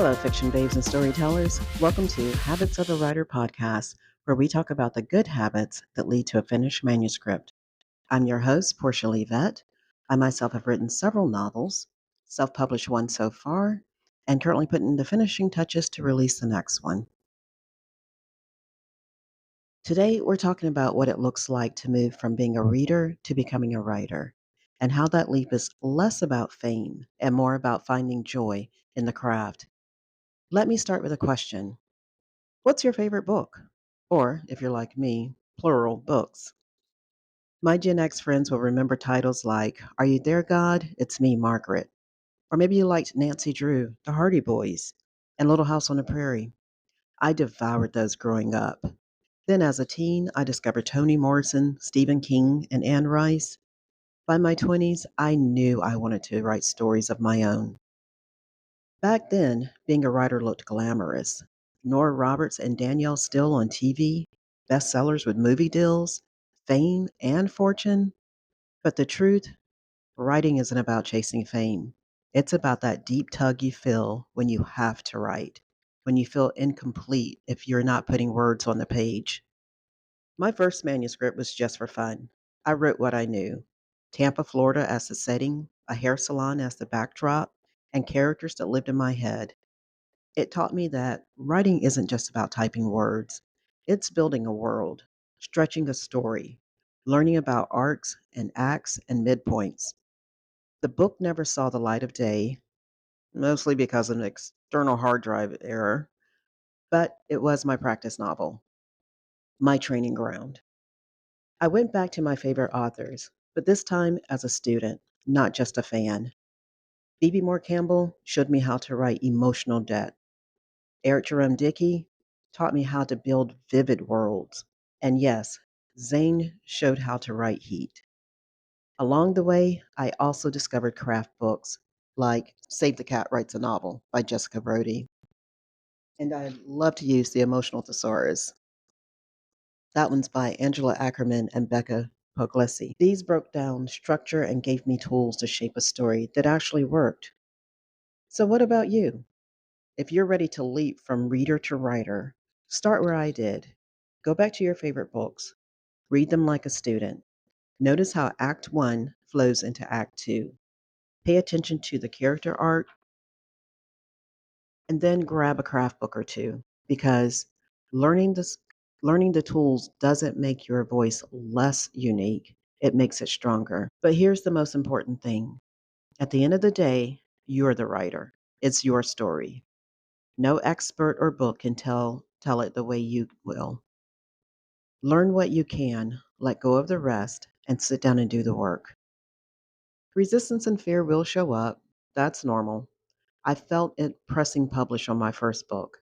Hello, fiction babes and storytellers. Welcome to Habits of a Writer podcast, where we talk about the good habits that lead to a finished manuscript. I'm your host, Portia Leivette. I myself have written several novels, self-published one so far, and currently putting the finishing touches to release the next one. Today, we're talking about what it looks like to move from being a reader to becoming a writer, and how that leap is less about fame and more about finding joy in the craft. Let me start with a question. What's your favorite book? Or, if you're like me, plural books. My Gen X friends will remember titles like Are You There, God? It's Me, Margaret. Or maybe you liked Nancy Drew, The Hardy Boys, and Little House on the Prairie. I devoured those growing up. Then, as a teen, I discovered Toni Morrison, Stephen King, and Anne Rice. By my 20s, I knew I wanted to write stories of my own. Back then, being a writer looked glamorous. Nora Roberts and Danielle Steele on TV, bestsellers with movie deals, fame and fortune. But the truth, writing isn't about chasing fame. It's about that deep tug you feel when you have to write, when you feel incomplete if you're not putting words on the page. My first manuscript was just for fun. I wrote what I knew: Tampa, Florida as the setting, a hair salon as the backdrop, and characters that lived in my head. It taught me that writing isn't just about typing words, it's building a world, stretching a story, learning about arcs and acts and midpoints. The book never saw the light of day, mostly because of an external hard drive error, but it was my practice novel, my training ground. I went back to my favorite authors, but this time as a student, not just a fan. B.B. Moore Campbell showed me how to write emotional depth. Eric Jerome Dickey taught me how to build vivid worlds. And yes, Zane showed how to write heat. Along the way, I also discovered craft books like Save the Cat Writes a Novel by Jessica Brody. And I love to use The Emotional Thesaurus. That one's by Angela Ackerman and Becca Puglisi. These broke down structure and gave me tools to shape a story that actually worked. So, what about you? If you're ready to leap from reader to writer, start where I did. Go back to your favorite books. Read them like a student. Notice how Act 1 flows into Act 2. Pay attention to the character arc, and then grab a craft book or two, because learning this learning the tools doesn't make your voice less unique. It makes it stronger. But here's the most important thing. At the end of the day, you're the writer. It's your story. No expert or book can tell it the way you will. Learn what you can, let go of the rest, and sit down and do the work. Resistance and fear will show up. That's normal. I felt it pressing publish on my first book.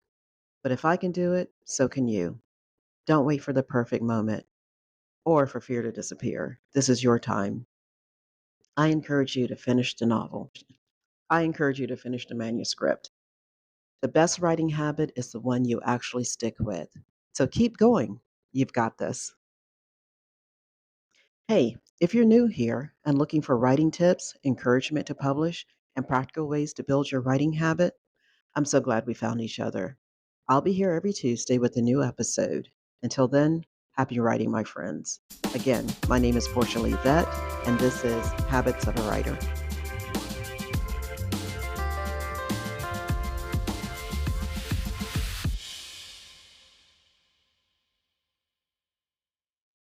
But if I can do it, so can you. Don't wait for the perfect moment or for fear to disappear. This is your time. I encourage you to finish the novel. I encourage you to finish the manuscript. The best writing habit is the one you actually stick with. So keep going. You've got this. Hey, if you're new here and looking for writing tips, encouragement to publish, and practical ways to build your writing habit, I'm so glad we found each other. I'll be here every Tuesday with a new episode. Until then, happy writing, my friends. Again, my name is Portia Leivette, and this is Habits of a Writer.